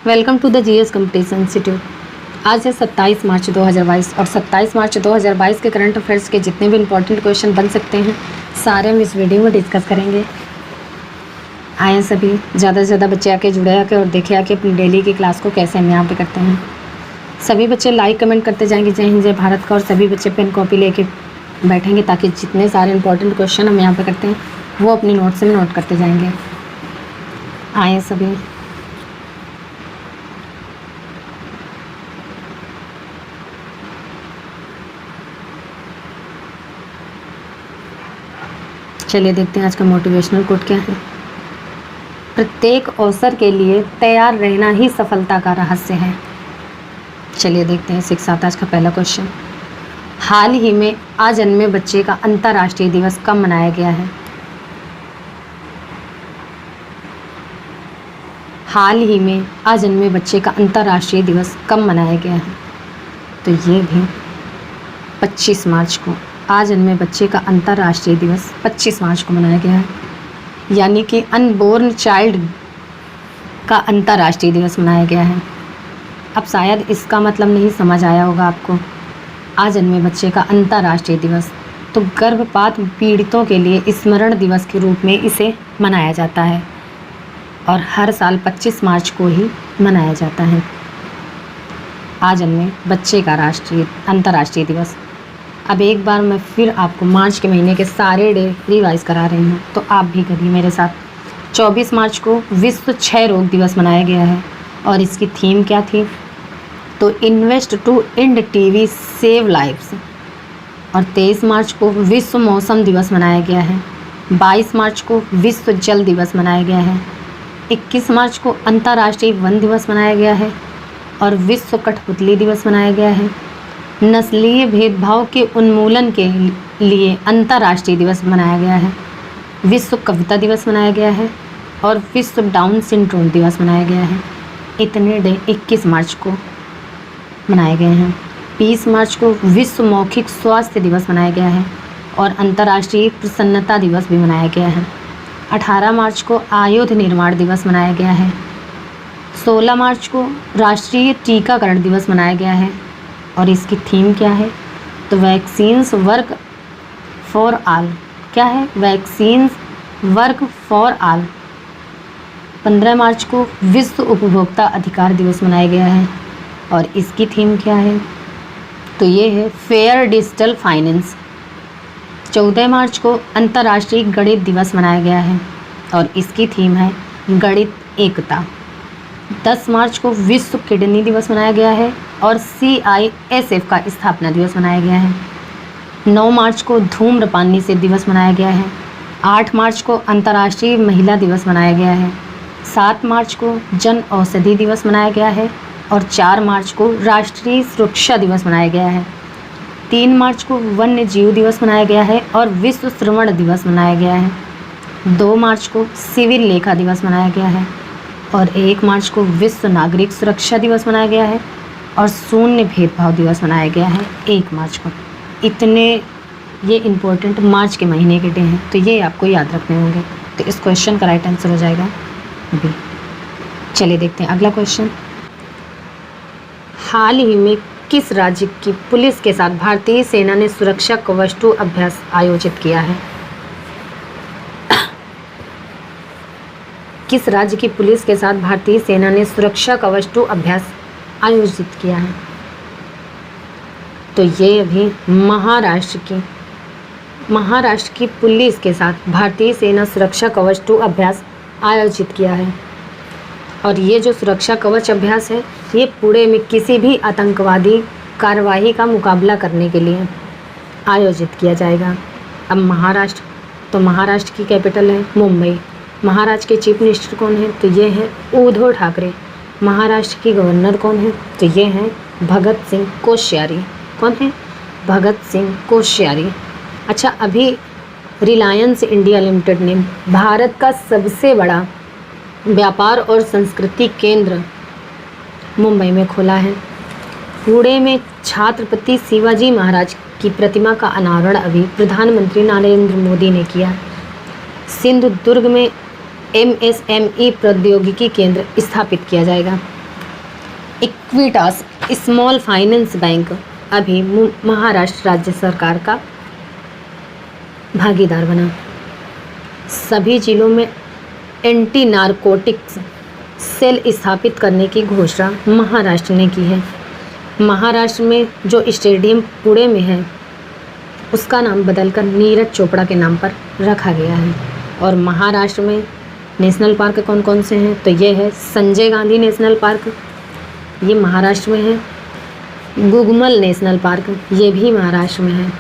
Welcome to the GS competition institute. आज है 27 मार्च 2022 और 27 मार्च 2022 के करंट अफेयर्स के जितने भी इंपॉर्टेंट क्वेश्चन बन सकते हैं सारे हम इस वीडियो में डिस्कस करेंगे। आए सभी ज़्यादा से ज़्यादा बच्चे आके जुड़े आके और देखे आके अपनी डेली की क्लास को कैसे हम यहाँ पे करते हैं। सभी बच्चे लाइक कमेंट करते जाएंगे जय हिंद जय भारत का, और सभी बच्चे पेन कॉपी लेके बैठेंगे ताकि जितने सारे इंपॉर्टेंट क्वेश्चन हम यहाँ पे करते हैं वो अपनी नोट्स में नोट करते जाएंगे। आए सभी। चलिए देखते हैं आज का मोटिवेशनल कोट क्या है। प्रत्येक अवसर के लिए तैयार रहना ही सफलता का रहस्य है। चलिए देखते हैं इसी के साथ आज का पहला क्वेश्चन। हाल ही में अजन्मे बच्चे का अंतर्राष्ट्रीय दिवस कब मनाया गया है? हाल ही में अजन्मे बच्चे का अंतर्राष्ट्रीय दिवस कब मनाया गया है? तो ये भी 25 मार्च को। अजन्मे बच्चे का अंतर्राष्ट्रीय दिवस 25 मार्च को मनाया गया है, यानी कि अनबोर्न चाइल्ड का अंतर्राष्ट्रीय दिवस मनाया गया है। अब शायद इसका मतलब नहीं समझ आया होगा आपको। अजन्मे बच्चे का अंतर्राष्ट्रीय दिवस तो गर्भपात पीड़ितों के लिए स्मरण दिवस के रूप में इसे मनाया जाता है और हर साल 25 मार्च को ही मनाया जाता है अजन्मे बच्चे का अंतर्राष्ट्रीय दिवस। अब एक बार मैं फिर आपको मार्च के महीने के सारे डे रिवाइज करा रही हूँ, तो आप भी करिए मेरे साथ। 24 मार्च को विश्व क्षय रोग दिवस मनाया गया है और इसकी थीम क्या थी? तो invest to end TB save lives. और 23 मार्च को विश्व मौसम दिवस मनाया गया है। 22 मार्च को विश्व जल दिवस मनाया गया है। 21 मार्च को अंतर्राष्ट्रीय वन दिवस मनाया गया है और विश्व कठपुतली दिवस मनाया गया है। नस्लीय भेदभाव के उन्मूलन के लिए अंतर्राष्ट्रीय दिवस मनाया गया है। विश्व कविता दिवस मनाया गया है और विश्व डाउन सिंड्रोम दिवस मनाया गया है। इतने डे 21 मार्च को मनाए गए हैं। 20 मार्च को विश्व मौखिक स्वास्थ्य दिवस मनाया गया है और अंतर्राष्ट्रीय प्रसन्नता दिवस भी मनाया गया है। 18 मार्च को आयुध निर्माण दिवस मनाया गया है। 16 मार्च को राष्ट्रीय टीकाकरण दिवस मनाया गया है और इसकी थीम क्या है? तो वैक्सीन्स वर्क फॉर ऑल। क्या है? Vaccines work for all. 15 मार्च को विश्व उपभोक्ता अधिकार दिवस मनाया गया है और इसकी थीम क्या है? तो ये है फेयर डिजिटल फाइनेंस। 14 मार्च को अंतर्राष्ट्रीय गणित दिवस मनाया गया है और इसकी थीम है गणित एकता। 10 मार्च को विश्व किडनी दिवस मनाया गया है और CISF का स्थापना दिवस मनाया गया है। 9 मार्च को धूम्रपान निषेध दिवस मनाया गया है। 8 मार्च को अंतर्राष्ट्रीय महिला दिवस मनाया गया है। 7 मार्च को जन औषधि दिवस मनाया गया है और 4 मार्च को राष्ट्रीय सुरक्षा दिवस मनाया गया है। 3 मार्च को वन्य जीव दिवस मनाया गया है और विश्व श्रवण दिवस मनाया गया है। 2 मार्च को सिविल लेखा दिवस मनाया गया है और 1 मार्च को विश्व नागरिक सुरक्षा दिवस मनाया गया है और शून्य भेदभाव दिवस मनाया गया है 1 मार्च को। इतने ये इम्पोर्टेंट मार्च के महीने के डे हैं, तो ये आपको याद रखने होंगे। तो इस क्वेश्चन का राइट आंसर हो जाएगा बी। चलिए देखते हैं अगला क्वेश्चन। हाल ही में किस राज्य की पुलिस के साथ भारतीय सेना ने सुरक्षा कवच 2 अभ्यास आयोजित किया है? किस राज्य की पुलिस के साथ भारतीय सेना ने सुरक्षा कवच 2 अभ्यास आयोजित किया है? तो ये अभी महाराष्ट्र की पुलिस के साथ भारतीय सेना सुरक्षा कवच 2 अभ्यास आयोजित किया है। और ये जो सुरक्षा कवच अभ्यास है ये पुणे में किसी भी आतंकवादी कार्यवाही का मुकाबला करने के लिए आयोजित किया जाएगा। अब महाराष्ट्र, तो महाराष्ट्र की कैपिटल है मुंबई। महाराष्ट्र के चीफ मिनिस्टर कौन है? तो ये हैं उद्धव ठाकरे। महाराष्ट्र की गवर्नर कौन है? तो ये हैं भगत सिंह कोश्यारी। कौन है? भगत सिंह कोश्यारी। अच्छा, अभी रिलायंस इंडिया लिमिटेड ने भारत का सबसे बड़ा व्यापार और संस्कृति केंद्र मुंबई में खोला है। पुणे में छत्रपति शिवाजी महाराज की प्रतिमा का अनावरण अभी प्रधानमंत्री नरेंद्र मोदी ने किया। सिंधुदुर्ग में MSME प्रौद्योगिकी केंद्र स्थापित किया जाएगा। इक्विटास स्मॉल फाइनेंस बैंक अभी महाराष्ट्र राज्य सरकार का भागीदार बना। सभी जिलों में एंटी नारकोटिक्स सेल स्थापित करने की घोषणा महाराष्ट्र ने की है। महाराष्ट्र में जो स्टेडियम पुणे में है उसका नाम बदलकर नीरज चोपड़ा के नाम पर रखा गया है। और महाराष्ट्र में नेशनल पार्क कौन कौन से हैं, तो ये है संजय गांधी नेशनल पार्क, ये महाराष्ट्र में है। गुगमल नेशनल पार्क, ये भी महाराष्ट्र में है।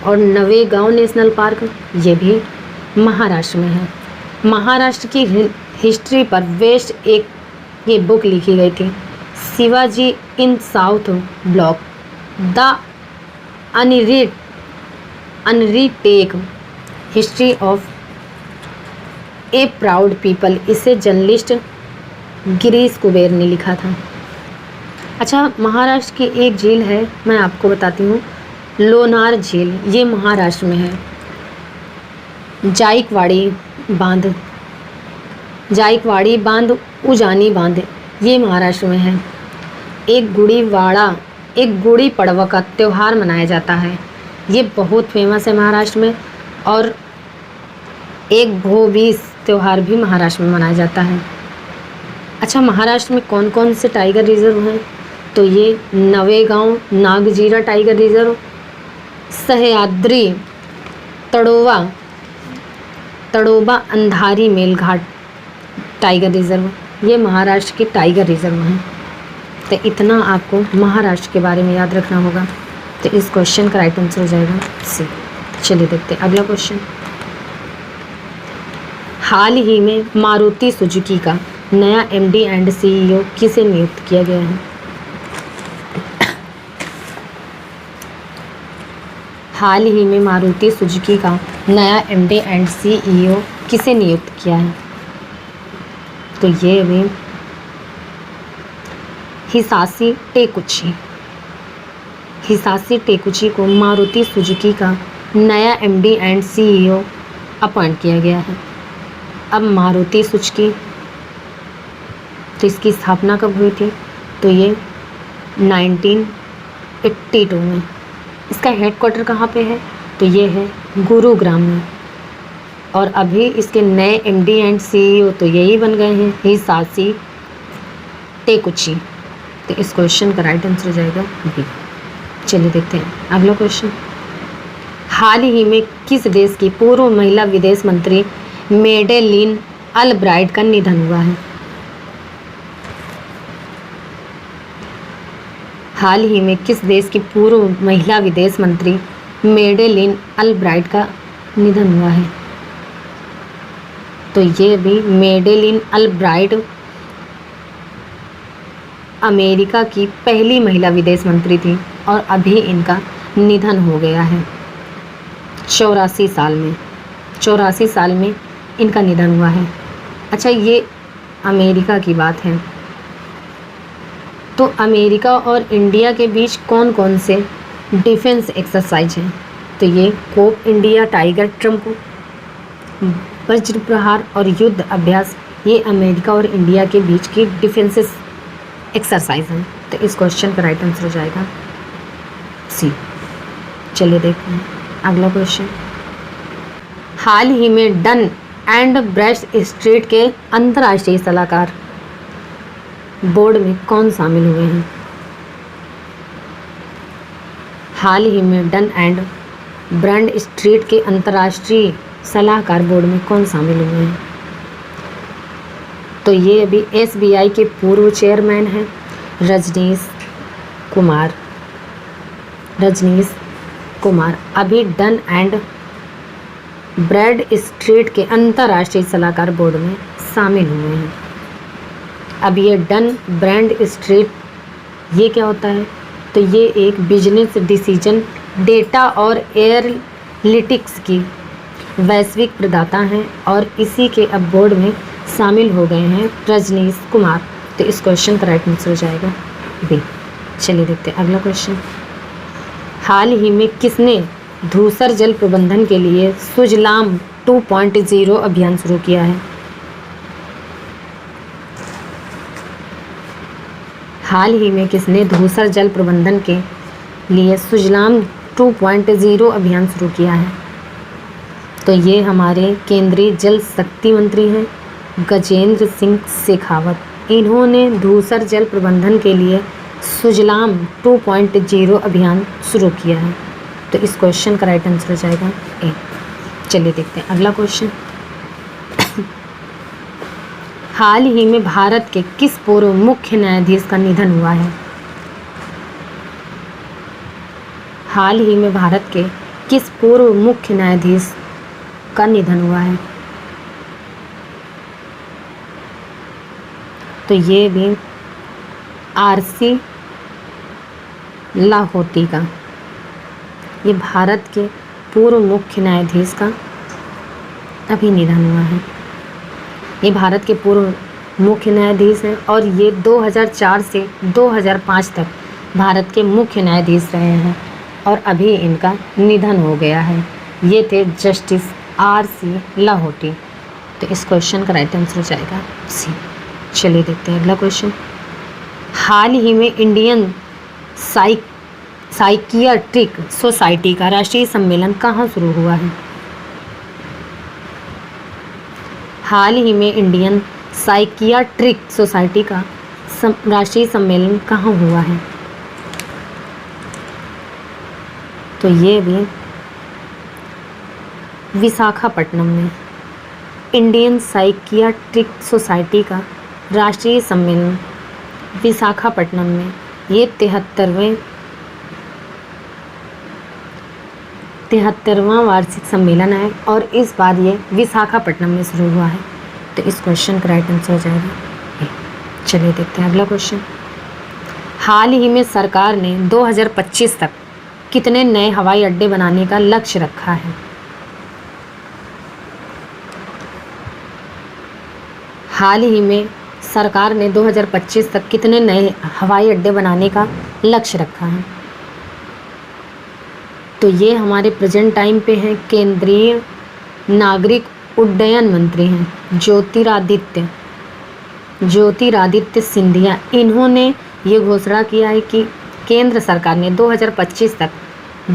और नवेगांव नेशनल पार्क, ये भी महाराष्ट्र में है। महाराष्ट्र की हिस्ट्री पर वेस्ट एक ये बुक लिखी गई थी, Shivaji in South Block, the unwritten history of a proud people. इसे जर्नलिस्ट गिरीश कुबेर ने लिखा था। अच्छा, महाराष्ट्र की एक झील है, मैं आपको बताती हूँ, लोनार झील, ये महाराष्ट्र में है। जायकवाड़ी बांध, उजानी बांध, ये महाराष्ट्र में है। एक गुड़ी पड़वा का त्यौहार मनाया जाता है, ये बहुत फेमस है महाराष्ट्र में। और एक भोबीस त्यौहार भी महाराष्ट्र में मनाया जाता है। अच्छा, महाराष्ट्र में कौन कौन से टाइगर रिजर्व हैं, तो ये Navegaon Nagzira tiger reserve, Sahyadri Tadoba Andhari Melghat tiger reserve, ये महाराष्ट्र के टाइगर रिजर्व हैं। तो इतना आपको महाराष्ट्र के बारे में याद रखना होगा। तो इस क्वेश्चन का राइट आंसर हो जाएगा सी। चलिए देखते हैं अगला क्वेश्चन। हाल ही में मारुति सुजुकी का नया एमडी एंड सीईओ किसे नियुक्त किया गया है? हाल ही में मारुति सुजुकी का नया एमडी एंड सीईओ किसे नियुक्त किया है? तो ये भी हिसाशी टेकुची को मारुति सुजुकी का नया एमडी एंड सीईओ अपॉइंट किया गया है। अब मारुति सुजुकी, तो इसकी स्थापना कब हुई थी? तो ये 1982 में। इसका हेडक्वार्टर कहाँ पे है? तो ये है गुरुग्राम में। और अभी इसके नए एमडी एंड सीईओ तो यही बन गए हैं, हिसाशी टेकुची। तो इस क्वेश्चन का राइट आंसर हो जाएगा बी। चलिए देखते हैं अगला क्वेश्चन। हाल ही में किस देश की पूर्व महिला विदेश मंत्री मेडेलिन अल्ब्राइट का निधन हुआ है? हाल ही में किस देश की पूर्व महिला विदेश मंत्री मेडेलिन अल्ब्राइट का निधन हुआ है? तो ये भी मेडेलिन अल्ब्राइट अमेरिका की पहली महिला विदेश मंत्री थी और अभी इनका निधन हो गया है। 84 साल में इनका निधन हुआ है। अच्छा, ये अमेरिका की बात है। तो अमेरिका और इंडिया के बीच कौन कौन से डिफेंस एक्सरसाइज हैं? तो ये कोप इंडिया, टाइगर ट्रम्प, वज्र प्रहार और युद्ध अभ्यास, ये अमेरिका और इंडिया के बीच की डिफेंसेस एक्सरसाइज हैं। तो इस क्वेश्चन का राइट आंसर हो जाएगा सी। चलिए देखते हैं अगला क्वेश्चन। हाल ही में डन एंड ब्रैडस्ट्रीट के अंतर्राष्ट्रीय सलाहकार बोर्ड में कौन शामिल हुए हैं? हाल ही में डन एंड ब्रैडस्ट्रीट के अंतर्राष्ट्रीय सलाहकार बोर्ड में कौन शामिल हुए हैं? तो ये अभी एसबीआई के पूर्व चेयरमैन हैं रजनीश कुमार अभी डन एंड ब्रैडस्ट्रीट के अंतर्राष्ट्रीय सलाहकार बोर्ड में शामिल हुए हैं। अब ये डन ब्रैडस्ट्रीट ये क्या होता है? तो ये एक बिजनेस डिसीजन डेटा और एनालिटिक्स की वैश्विक प्रदाता हैं और इसी के अब बोर्ड में शामिल हो गए हैं रजनीश कुमार। तो इस क्वेश्चन का राइट आंसर हो जाएगा बी। चलिए देखते हैं अगला क्वेश्चन। हाल ही में किसने धूसर जल प्रबंधन के लिए सुजलाम 2.0 अभियान शुरू किया है? हाल ही में किसने धूसर जल प्रबंधन के लिए सुजलाम 2.0 अभियान शुरू किया है? तो ये हमारे केंद्रीय जल शक्ति मंत्री हैं गजेंद्र सिंह शेखावत। इन्होंने धूसर जल प्रबंधन के लिए सुजलाम 2.0 अभियान शुरू किया है। तो इस क्वेश्चन का राइट आंसर हो जाएगा ए। चलिए देखते हैं अगला क्वेश्चन। हाल ही में भारत के किस पूर्व मुख्य न्यायाधीश का निधन हुआ है? हाल ही में भारत के किस पूर्व मुख्य न्यायाधीश का निधन हुआ है? तो ये भी आरसी लाहोटी का, ये भारत के पूर्व मुख्य न्यायाधीश का अभी निधन हुआ है। ये भारत के पूर्व मुख्य न्यायाधीश हैं और ये 2004 से 2005 तक भारत के मुख्य न्यायाधीश रहे हैं और अभी इनका निधन हो गया है। ये थे जस्टिस आरसी लाहोटी। तो इस क्वेश्चन का राइट आंसर हो जाएगा सी। चलिए देखते हैं अगला क्वेश्चन। हाल ही में इंडियन साइकियाट्रिक सोसाइटी का राष्ट्रीय सम्मेलन कहाँ शुरू हुआ है? हाल ही में इंडियन साइकियाट्रिक सोसाइटी का राष्ट्रीय सम्मेलन कहाँ हुआ है? तो ये भी विशाखापट्टनम में। इंडियन साइकियाट्रिक सोसाइटी का राष्ट्रीय सम्मेलन विशाखापट्टनम में। ये 73वां वार्षिक सम्मेलन है और इस बार ये विशाखापट्टनम में शुरू हुआ है। तो इस क्वेश्चन का राइट आंसर हो जाएगा ए। चलिए देखते हैं अगला क्वेश्चन। हाल ही में सरकार ने 2025 तक कितने नए हवाई अड्डे बनाने का लक्ष्य रखा है? हाल ही में सरकार ने 2025 तक कितने नए हवाई अड्डे बनाने का लक्ष्य रखा है? तो ये हमारे प्रेजेंट टाइम पे हैं केंद्रीय नागरिक उड्डयन मंत्री हैं ज्योतिरादित्य सिंधिया। इन्होंने ये घोषणा किया है कि केंद्र सरकार ने 2025 तक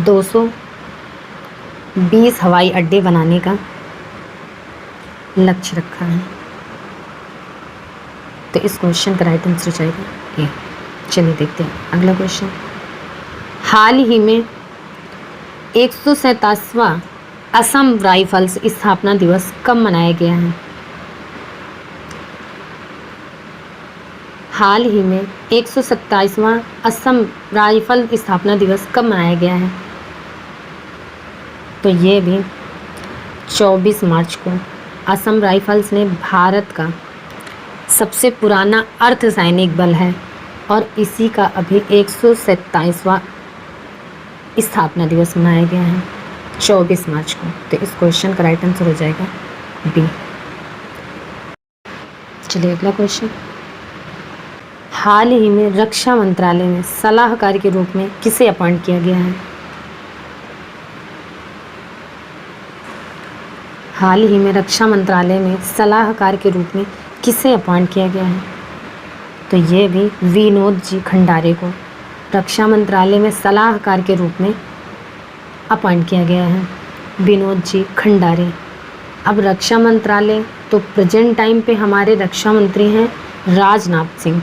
220 हवाई अड्डे बनाने का लक्ष्य रखा है। तो इस क्वेश्चन का राइट आंसर हो जाएगा ए। चलिए देखते हैं अगला क्वेश्चन। हाल ही में 127वां असम राइफल्स स्थापना दिवस कब मनाया गया है? हाल ही में 127वां असम राइफल स्थापना दिवस कब मनाया गया है? तो ये भी 24 मार्च को। असम राइफल्स ने भारत का सबसे पुराना अर्धसैनिक बल है और इसी का अभी 127वां स्थापना दिवस मनाया गया है 24 मार्च को। तो इस क्वेश्चन का राइट आंसर हो जाएगा बी। चलिए अगला क्वेश्चन। हाल ही में रक्षा मंत्रालय में सलाहकार के रूप में किसे अपॉइंट किया गया है? हाल ही में रक्षा मंत्रालय में सलाहकार के रूप में किसे अपॉइंट किया गया है? तो ये भी विनोद जी खंडारे को रक्षा मंत्रालय में सलाहकार के रूप में अपॉइंट किया गया है, विनोद जी खंडारे। अब रक्षा मंत्रालय तो प्रेजेंट टाइम पे हमारे रक्षा मंत्री हैं राजनाथ सिंह।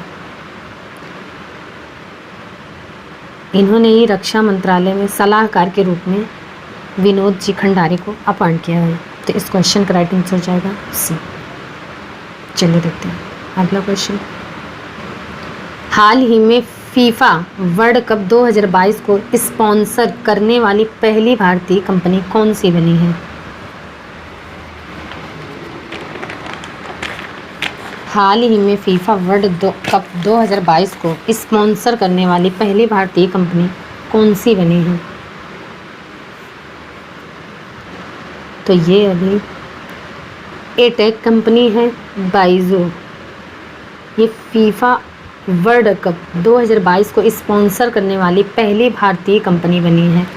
इन्होंने ही रक्षा मंत्रालय में सलाहकार के रूप में विनोद जी खंडारे को अपॉइंट किया है। तो इस क्वेश्चन का राइट आंसर हो जाएगा सी। चलिए देखते हैं अगला क्वेश्चन। हाल ही में फीफा वर्ल्ड कप 2022 को स्पॉन्सर करने वाली पहली भारतीय कंपनी कौन सी बनी है? हाल ही में फीफा वर्ल्ड कप 2022 को स्पॉन्सर करने वाली पहली भारतीय कंपनी कौन सी बनी है? तो ये अभी एटेक कंपनी है बाइजू। ये फीफा वर्ल्ड कप 2022 को स्पॉन्सर करने वाली पहली भारतीय कंपनी बनी है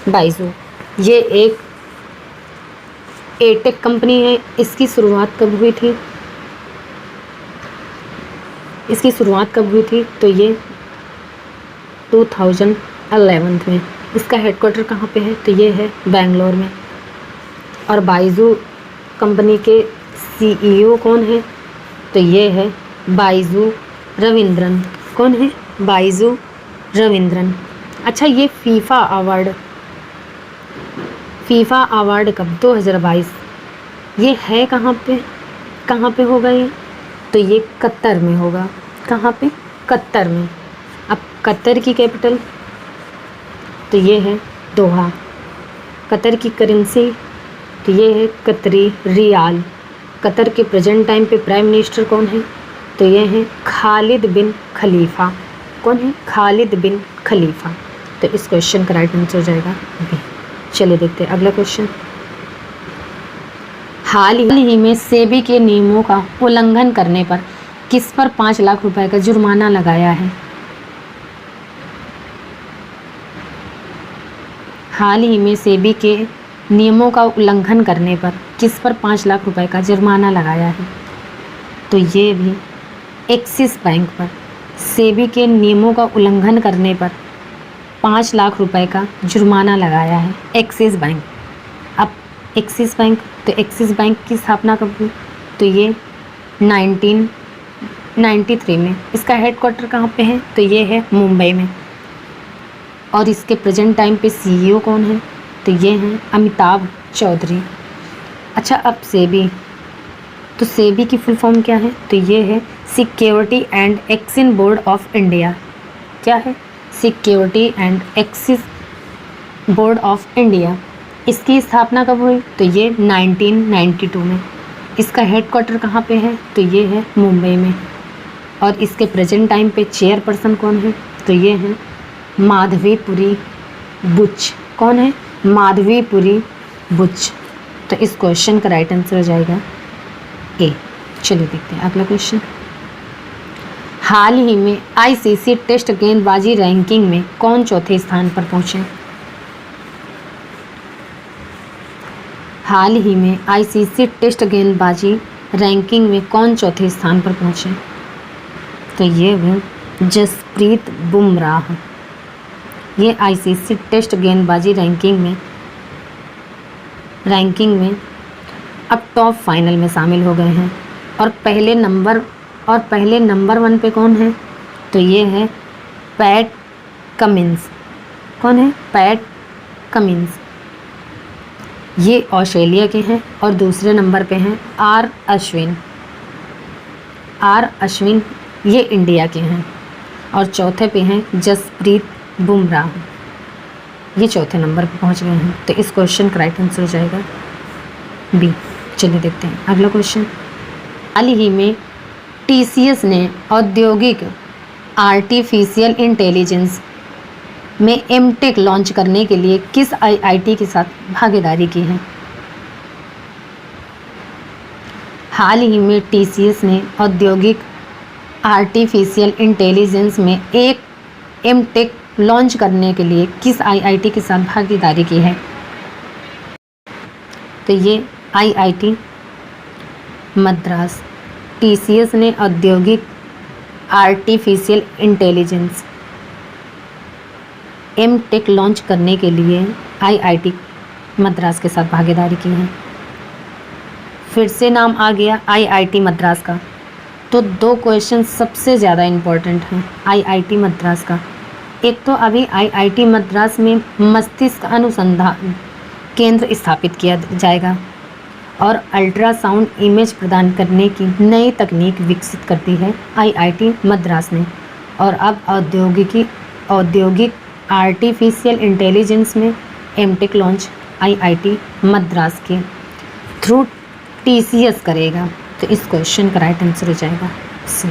बाइजू। ये एक एटेक कंपनी है। इसकी शुरुआत कब हुई थी? इसकी शुरुआत कब हुई थी? तो ये 2011 में। इसका हेडक्वार्टर कहाँ पे है? तो ये है बेंगलोर में। और बाइजू कंपनी के सीईओ कौन है? तो ये है बाइजू रविंद्रन। कौन है? बाइजू रविंद्रन। अच्छा, ये फीफा अवार्ड कब? 2022। ये है कहाँ पे होगा ये? तो ये कतर में होगा। कहाँ पे? कतर में। अब कतर की कैपिटल तो ये है दोहा। कतर की करेंसी तो ये है कतरी रियाल। कतर के प्रेजेंट टाइम पे प्राइम मिनिस्टर कौन है? तो ये है खालिद बिन खलीफा। कौन है? खालिद बिन खलीफा। तो इस क्वेश्चन का राइट आंसर हो जाएगा बी। चलिए देखते हैं अगला क्वेश्चन। हाल ही में सेबी के नियमों का उल्लंघन करने पर किस पर 5 लाख रुपए का जुर्माना लगाया है? हाल ही में सेबी के नियमों का उल्लंघन करने पर किस पर 5 लाख रुपए का जुर्माना लगाया है? तो ये भी एक्सिस बैंक पर। सेबी के नियमों का उल्लंघन करने पर 5 लाख रुपए का जुर्माना लगाया है एक्सिस बैंक। अब एक्सिस बैंक, तो एक्सिस बैंक की स्थापना कब हुई? तो ये 1993 में। इसका हेडक्वार्टर कहाँ पे है? तो ये है मुंबई में। और इसके प्रेजेंट टाइम पे सीईओ कौन है? तो ये हैं अमिताभ चौधरी। अच्छा, अब सेबी, तो सेबी की फुल फॉर्म क्या है? तो ये है security and exchange board of India. क्या है? Security and exchange board of India. इसकी स्थापना कब हुई? तो ये 1992 में। इसका हेडक्वार्टर कहाँ पे है? तो ये है मुंबई में। और इसके प्रेजेंट टाइम पे चेयरपर्सन कौन है? तो ये हैं माधवीपुरी बुच। कौन है? माधवीपुरी बुच। तो इस क्वेश्चन का राइट आंसर हो जाएगा ए। चलिए देखते हैं अगला क्वेश्चन। हाल ही में आईसीसी टेस्ट गेंदबाजी रैंकिंग में कौन चौथे स्थान पर पहुंचे? हाल ही में आईसीसी टेस्ट गेंदबाजी रैंकिंग में कौन चौथे स्थान पर पहुंचे? तो ये है जसप्रीत बुमराह। ये आईसीसी टेस्ट गेंदबाजी रैंकिंग में अब टॉप फाइनल में शामिल हो गए हैं। और पहले नंबर 1 पे कौन है? तो ये है पैट कमिंस। कौन है? PAT Cummins. ये ऑस्ट्रेलिया के हैं। और दूसरे नंबर पे हैं आर अश्विन, ये इंडिया के हैं। और चौथे पे हैं जसप्रीत बुमराह, ये चौथे नंबर पे पहुंच गए हैं। तो इस क्वेश्चन का राइट आंसर हो जाएगा बी। चलिए देखते हैं अगला क्वेश्चन। हाल ही में टीसीएस ने औद्योगिक आर्टिफिशियल इंटेलिजेंस में एमटेक लॉन्च करने के लिए किस आईआईटी के साथ भागीदारी की है? हाल ही में टीसीएस ने औद्योगिक आर्टिफिशियल इंटेलिजेंस में एक एमटेक लॉन्च करने के लिए किस आईआईटी के साथ भागीदारी की है? तो ये आईआईटी मद्रास। टीसीएस ने औद्योगिक आर्टिफिशियल इंटेलिजेंस एमटेक लॉन्च करने के लिए आईआईटी मद्रास के साथ भागीदारी की है। फिर से नाम आ गया आईआईटी मद्रास का। तो 2 क्वेश्चन सबसे ज़्यादा इम्पोर्टेंट हैं आईआईटी मद्रास का। एक तो अभी आईआईटी मद्रास में मस्तिष्क अनुसंधान केंद्र स्थापित किया जाएगा और अल्ट्रासाउंड इमेज प्रदान करने की नई तकनीक विकसित करती है आईआईटी मद्रास ने। और अब औद्योगिक आर्टिफिशियल इंटेलिजेंस में एमटेक लॉन्च आईआईटी मद्रास के थ्रू टीसीएस करेगा। तो इस क्वेश्चन का राइट आंसर हो जाएगा सी।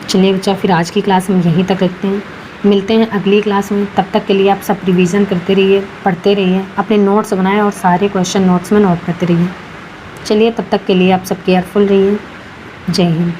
चलिए बच्चा, फिर आज की क्लास में यहीं तक रखते हैं। मिलते हैं अगली क्लास में। तब तक के लिए आप सब रिवीजन करते रहिए, पढ़ते रहिए, अपने नोट्स बनाएं और सारे क्वेश्चन नोट्स में नोट करते रहिए। चलिए, तब तक के लिए आप सब केयरफुल रहिए। जय हिंद।